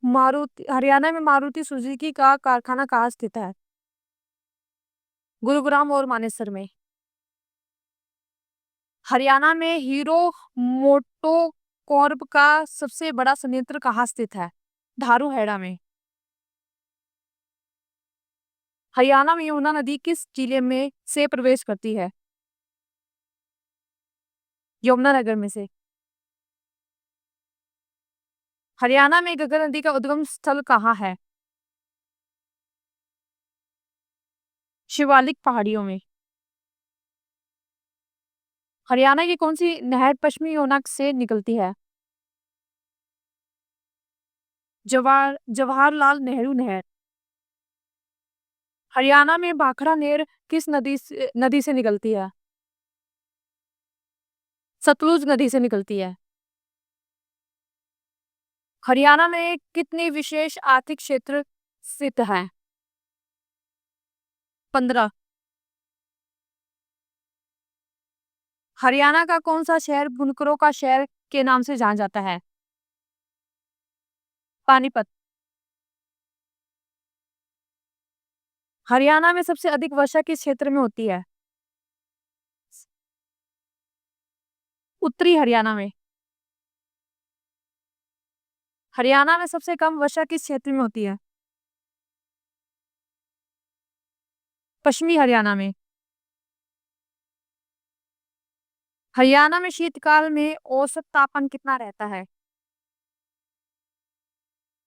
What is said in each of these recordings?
हरियाणा में मारुति सुजुकी का कारखाना कहाँ स्थित है? गुरुग्राम और मानेसर में। हरियाणा में हीरो मोटोकॉर्प का सबसे बड़ा संयंत्र कहाँ स्थित है? धारूहेड़ा में। हरियाणा में यमुना नदी किस जिले में से प्रवेश करती है? यमुनानगर में से। हरियाणा में गंगा नदी का उद्गम स्थल कहाँ है? शिवालिक पहाड़ियों में। हरियाणा की कौन सी नहर पश्चिमी योनक से निकलती है? जवाहरलाल नेहरू नहर। हरियाणा में भाखड़ा नहर किस नदी से निकलती है? सतलुज नदी से निकलती है। हरियाणा में कितने विशेष आर्थिक क्षेत्र स्थित हैं? 15। हरियाणा का कौन सा शहर बुनकरों का शहर के नाम से जाना जाता है? पानीपत। हरियाणा में सबसे अधिक वर्षा किस क्षेत्र में होती है? उत्तरी हरियाणा में। हरियाणा में सबसे कम वर्षा किस क्षेत्र में होती है? पश्चिमी हरियाणा में। हरियाणा में शीतकाल में औसत तापमान कितना रहता है?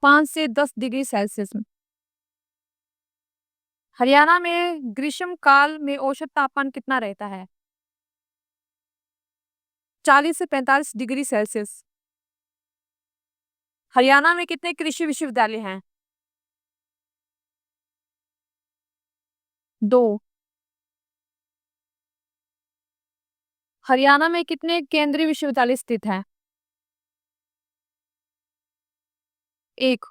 5 से 10 डिग्री सेल्सियस में। हरियाणा में ग्रीष्म काल में औसत तापमान कितना रहता है? 40 से 45 डिग्री सेल्सियस। हरियाणा में कितने कृषि विश्वविद्यालय हैं? 2। हरियाणा में कितने केंद्रीय विश्वविद्यालय स्थित हैं? 1।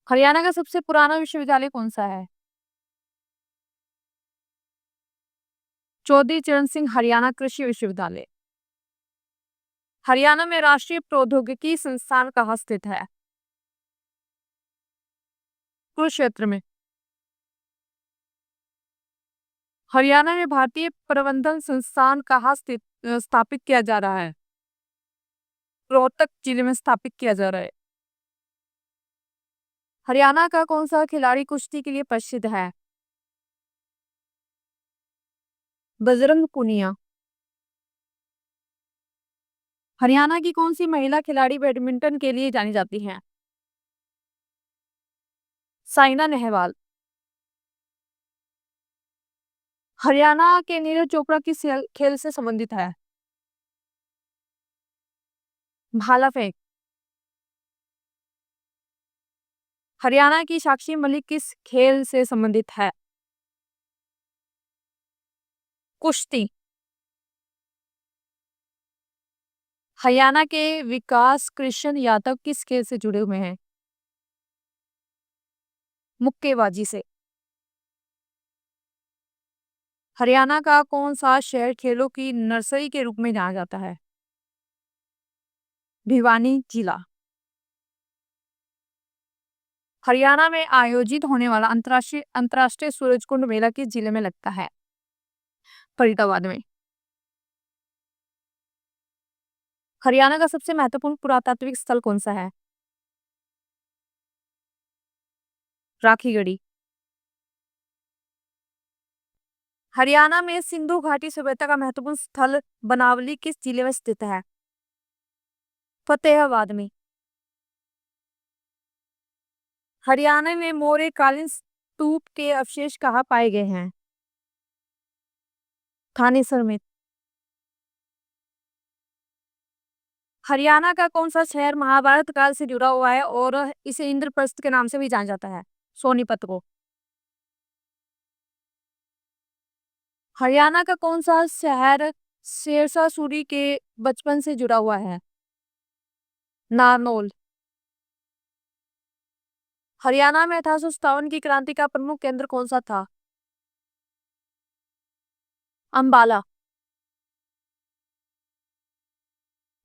हरियाणा का सबसे पुराना विश्वविद्यालय कौन सा है? चौधरी चरण सिंह हरियाणा कृषि विश्वविद्यालय। हरियाणा में राष्ट्रीय प्रौद्योगिकी संस्थान कहाँ स्थित है? कुरुक्षेत्र में। हरियाणा में भारतीय प्रबंधन संस्थान कहाँ स्थापित किया जा रहा है? रोहतक जिले में स्थापित किया जा रहा है। हरियाणा का कौन सा खिलाड़ी कुश्ती के लिए प्रसिद्ध है? बजरंग पुनिया। हरियाणा की कौन सी महिला खिलाड़ी बैडमिंटन के लिए जानी जाती है? साइना नेहवाल। हरियाणा के नीरज चोपड़ा किस खेल से संबंधित है? भाला फेंक। हरियाणा की साक्षी मलिक किस खेल से संबंधित है? कुश्ती। हरियाणा के विकास कृष्ण यादव किस खेल से जुड़े हुए हैं? मुक्केबाजी से। हरियाणा का कौन सा शहर खेलों की नर्सरी के रूप में जाना जाता है? भिवानी जिला। हरियाणा में आयोजित होने वाला अंतर्राष्ट्रीय अंतर्राष्ट्रीय सूरजकुंड मेला किस जिले में लगता है? फरीदाबाद में। हरियाणा का सबसे महत्वपूर्ण पुरातात्विक स्थल कौन सा है? राखीगढ़ी। हरियाणा में सिंधु घाटी सभ्यता का महत्वपूर्ण स्थल बनावली किस जिले में स्थित है? फतेहाबाद में। हरियाणा में मौर्यकालीन स्तूप के अवशेष कहाँ पाए गए हैं? थानेसर में। हरियाणा का कौन सा शहर महाभारत काल से जुड़ा हुआ है और इसे इंद्रप्रस्थ के नाम से भी जाना जाता है? सोनीपत को। हरियाणा का कौन सा शहर शेरशाह सूरी के बचपन से जुड़ा हुआ है? नारनौल। हरियाणा में 1857 की क्रांति का प्रमुख केंद्र कौन सा था? अंबाला।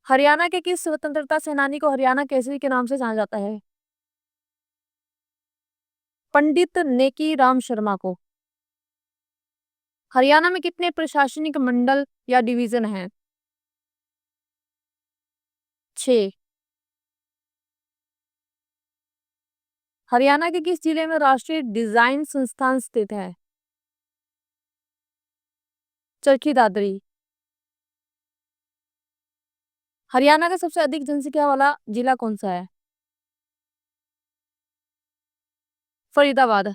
हरियाणा के किस स्वतंत्रता सेनानी को हरियाणा केसरी के नाम से जाना जाता है? पंडित नेकी राम शर्मा को। हरियाणा में कितने प्रशासनिक मंडल या डिवीजन हैं? 6। हरियाणा के किस जिले में राष्ट्रीय डिजाइन संस्थान स्थित है? चरखी दादरी। हरियाणा का सबसे अधिक जनसंख्या वाला जिला कौन सा है? फरीदाबाद।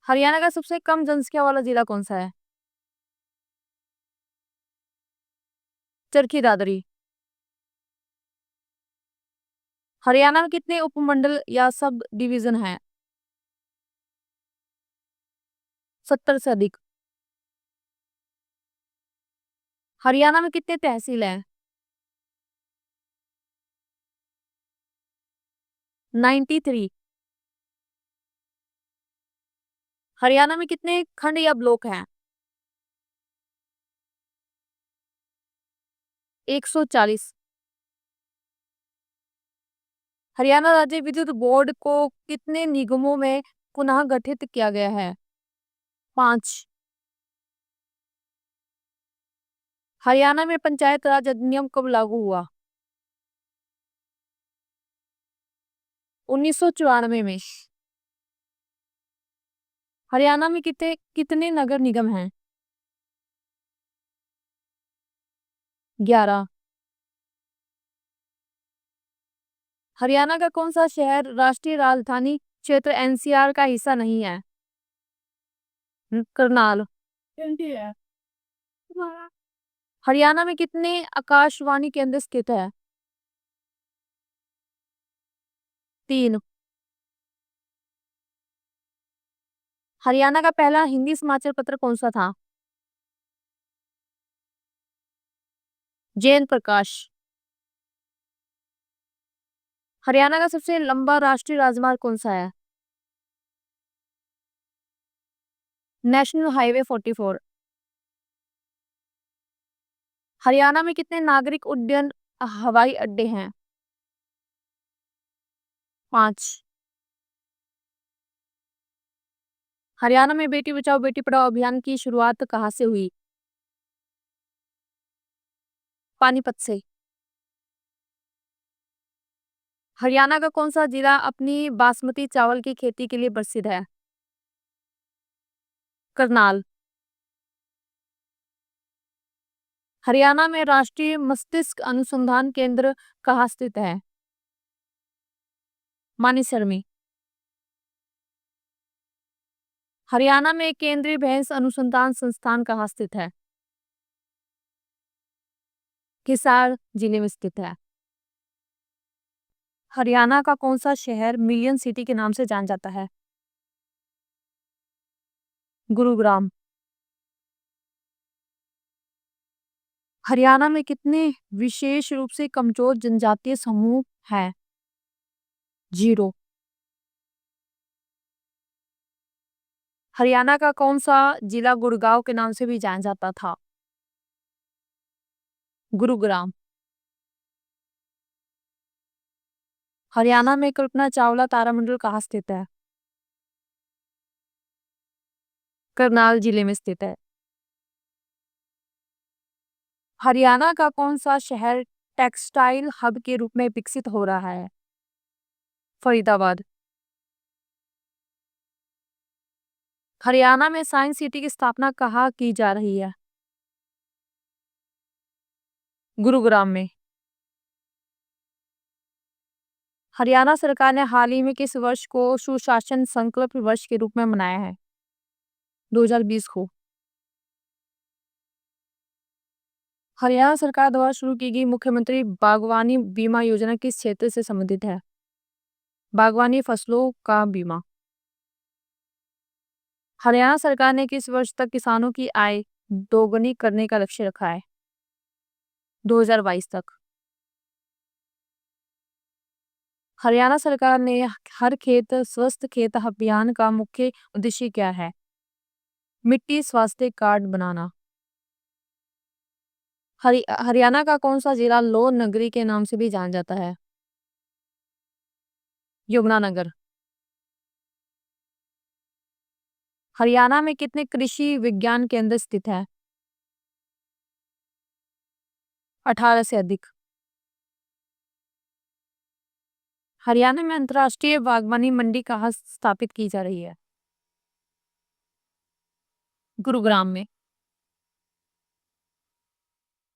हरियाणा का सबसे कम जनसंख्या वाला जिला कौन सा है? चरखी दादरी। हरियाणा में कितने उपमंडल या सब डिवीजन हैं? 70 से अधिक। हरियाणा में कितने तहसील हैं? 93। हरियाणा में कितने खंड या ब्लॉक हैं? 140। हरियाणा राज्य विद्युत बोर्ड को कितने निगमों में पुनः गठित किया गया है? 5। हरियाणा में पंचायत राज अधिनियम कब लागू हुआ? 1994 में। हरियाणा में कितने कितने नगर निगम हैं? 11। हरियाणा का कौन सा शहर राष्ट्रीय राजधानी क्षेत्र एनसीआर का हिस्सा नहीं है? करनाल। हरियाणा में कितने आकाशवाणी केंद्र स्थित है? 3। हरियाणा का पहला हिंदी समाचार पत्र कौन सा था? जैन प्रकाश। हरियाणा का सबसे लंबा राष्ट्रीय राजमार्ग कौन सा है? National highway 44। हरियाणा में कितने नागरिक उड्डयन हवाई अड्डे हैं? 5। हरियाणा में बेटी बचाओ बेटी पढ़ाओ अभियान की शुरुआत कहाँ से हुई? पानीपत से। हरियाणा का कौन सा जिला अपनी बासमती चावल की खेती के लिए प्रसिद्ध है? करनाल। हरियाणा में राष्ट्रीय मस्तिष्क अनुसंधान केंद्र कहाँ स्थित है? मानेसर में। हरियाणा में केंद्रीय भैंस अनुसंधान संस्थान कहाँ स्थित है? हिसार जिले में स्थित है। हरियाणा का कौन सा शहर मिलियन सिटी के नाम से जाना जाता है? गुरुग्राम। हरियाणा में कितने विशेष रूप से कमजोर जनजातीय समूह हैं? 0। हरियाणा का कौन सा जिला गुड़गांव के नाम से भी जाना जाता था? गुरुग्राम। हरियाणा में कल्पना चावला तारामंडल कहाँ स्थित है? करनाल जिले में स्थित है। हरियाणा का कौन सा शहर टेक्सटाइल हब के रूप में विकसित हो रहा है? फरीदाबाद। हरियाणा में साइंस सिटी की स्थापना कहाँ की जा रही है? गुरुग्राम में। हरियाणा सरकार ने हाल ही में किस वर्ष को सुशासन संकल्प वर्ष के रूप में मनाया है? 2020 को। हरियाणा सरकार द्वारा शुरू की गई मुख्यमंत्री बागवानी बीमा योजना किस क्षेत्र से संबंधित है? बागवानी फसलों का बीमा। हरियाणा सरकार ने किस वर्ष तक किसानों की आय दोगुनी करने का लक्ष्य रखा है? 2022 तक। हरियाणा सरकार ने हर खेत स्वस्थ खेत अभियान का मुख्य उद्देश्य क्या है? मिट्टी स्वास्थ्य कार्ड बनाना। हरियाणा का कौन सा जिला लोह नगरी के नाम से भी जाना जाता है? यमुनानगर। हरियाणा में कितने कृषि विज्ञान केंद्र स्थित है? 18 से अधिक। हरियाणा में अंतर्राष्ट्रीय बागवानी मंडी कहाँ स्थापित की जा रही है? गुरुग्राम में।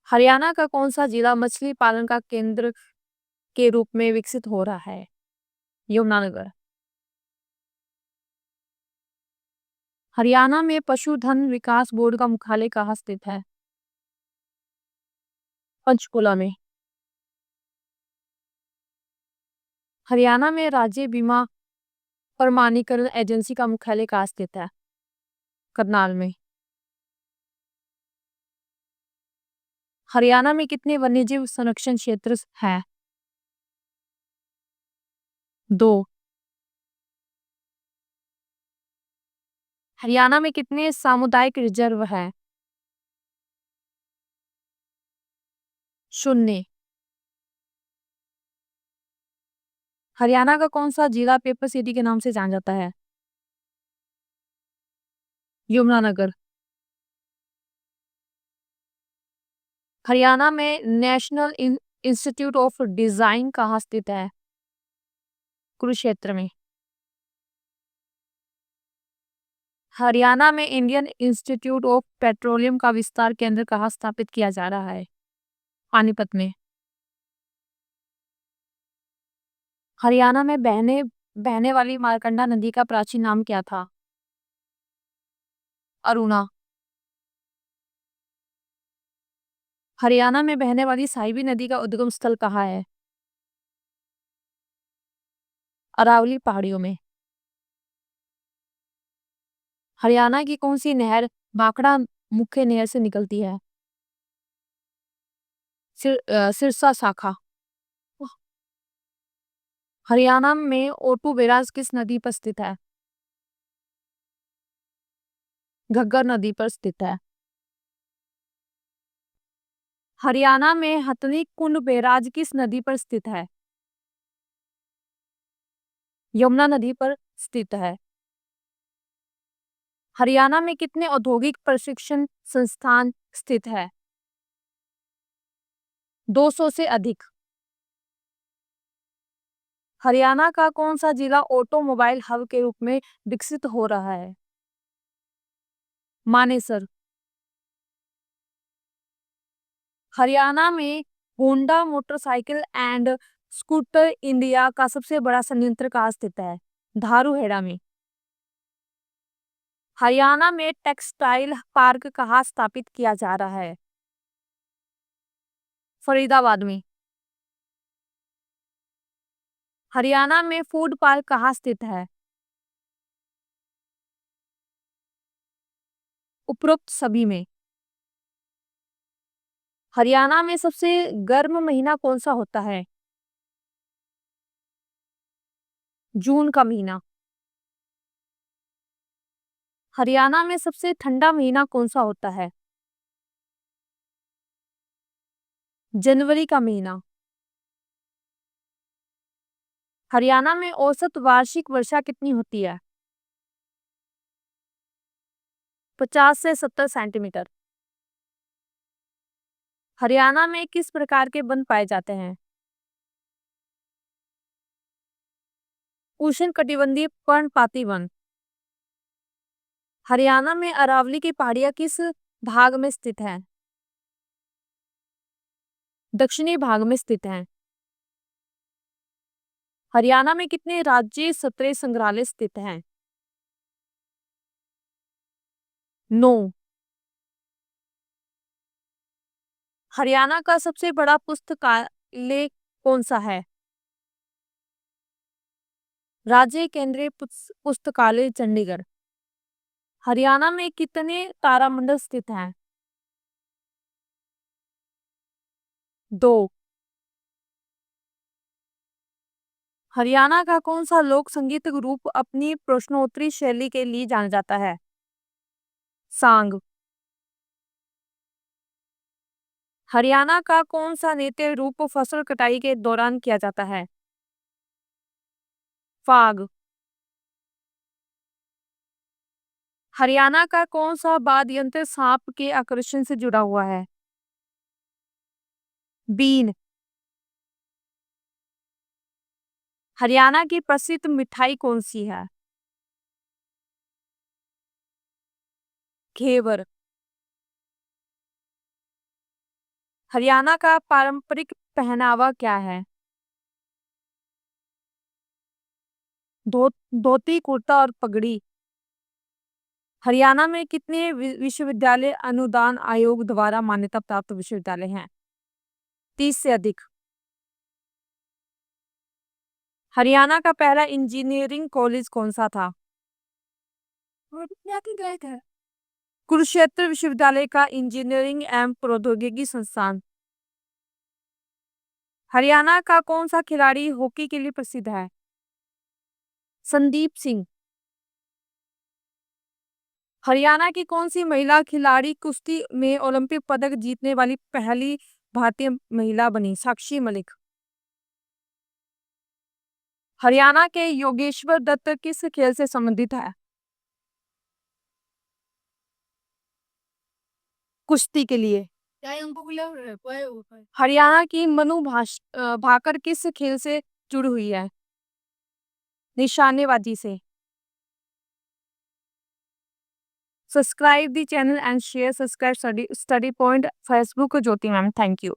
हरियाणा का कौन सा जिला मछली पालन का केंद्र के रूप में विकसित हो रहा है? यमुनानगर। हरियाणा में पशुधन विकास बोर्ड का मुख्यालय कहाँ स्थित है? पंचकुला में। हरियाणा में राज्य बीमा प्रमाणीकरण एजेंसी का मुख्यालय कहाँ स्थित है? करनाल में। हरियाणा में कितने वन्यजीव संरक्षण क्षेत्र हैं? 2। हरियाणा में कितने सामुदायिक रिजर्व हैं? 0। हरियाणा का कौन सा जिला पेपर सिटी के नाम से जाना जाता है? यमुनानगर। हरियाणा में नेशनल इंस्टीट्यूट ऑफ डिजाइन कहाँ स्थित है? कुरुक्षेत्र में। हरियाणा में इंडियन इंस्टीट्यूट ऑफ पेट्रोलियम का विस्तार केंद्र कहाँ स्थापित किया जा रहा है? पानीपत में। हरियाणा में बहने बहने वाली मारकंडा नदी का प्राचीन नाम क्या था? अरुणा। हरियाणा में बहने वाली साहिबी नदी का उद्गम स्थल कहाँ है? अरावली पहाड़ियों में। हरियाणा की कौन सी नहर भाखड़ा मुख्य नहर से निकलती है? सिरसा शाखा। हरियाणा में ओटू बैराज किस नदी पर स्थित है? घग्गर नदी पर स्थित है। हरियाणा में हथनी कुंड बैराज किस नदी पर स्थित है? यमुना नदी पर स्थित है। हरियाणा में कितने औद्योगिक प्रशिक्षण संस्थान स्थित है? 200 से अधिक। हरियाणा का कौन सा जिला ऑटोमोबाइल हब के रूप में विकसित हो रहा है? मानेसर। हरियाणा में Honda motorcycle and scooter India का सबसे बड़ा संयंत्र कहाँ स्थित है? धारूहेड़ा में। हरियाणा में टेक्सटाइल पार्क कहाँ स्थापित किया जा रहा है? फरीदाबाद में। हरियाणा में फूड पार्क कहाँ स्थित है? उपरोक्त सभी में। हरियाणा में सबसे गर्म महीना कौन सा होता है? जून का महीना। हरियाणा में सबसे ठंडा महीना कौन सा होता है? जनवरी का महीना। हरियाणा में औसत वार्षिक वर्षा कितनी होती है? 50 से 70 सेंटीमीटर। हरियाणा में किस प्रकार के वन पाए जाते हैं? उष्णकटिबंधीय पर्णपाती वन। हरियाणा में अरावली की पहाड़ियां किस भाग में स्थित हैं? दक्षिणी भाग में स्थित हैं। हरियाणा में कितने राज्य स्तरीय संग्रहालय स्थित हैं? 9। हरियाणा का सबसे बड़ा पुस्तकालय कौन सा है? राज्य केंद्रीय पुस्तकालय चंडीगढ़। हरियाणा में कितने तारामंडल स्थित हैं? 2। हरियाणा का कौन सा लोक संगीत रूप अपनी प्रश्नोत्तरी शैली के लिए जाना जाता है? सांग। हरियाणा का कौन सा नृत्य रूप फसल कटाई के दौरान किया जाता है? फाग। हरियाणा का कौन सा वाद्य यंत्र सांप के आकर्षण से जुड़ा हुआ है? बीन। हरियाणा की प्रसिद्ध मिठाई कौन सी है? घेवर। हरियाणा का पारंपरिक पहनावा क्या है? धोती कुर्ता और पगड़ी। हरियाणा में कितने विश्वविद्यालय अनुदान आयोग द्वारा मान्यता प्राप्त विश्वविद्यालय हैं? 30 से अधिक। हरियाणा का पहला इंजीनियरिंग कॉलेज कौन सा था? कुरुक्षेत्र विश्वविद्यालय का इंजीनियरिंग एवं प्रौद्योगिकी संस्थान। हरियाणा का कौन सा खिलाड़ी हॉकी के लिए प्रसिद्ध है? संदीप सिंह। हरियाणा की कौन सी महिला खिलाड़ी कुश्ती में ओलंपिक पदक जीतने वाली पहली भारतीय महिला बनी? साक्षी मलिक। हरियाणा के योगेश्वर दत्त किस खेल से संबंधित है? कुश्ती के लिए। हरियाणा की भाकर किस खेल से जुड़ी हुई है? निशानेबाजी से। Subscribe the channel and share subscribe study point Facebook Jyoti ma'am thank you.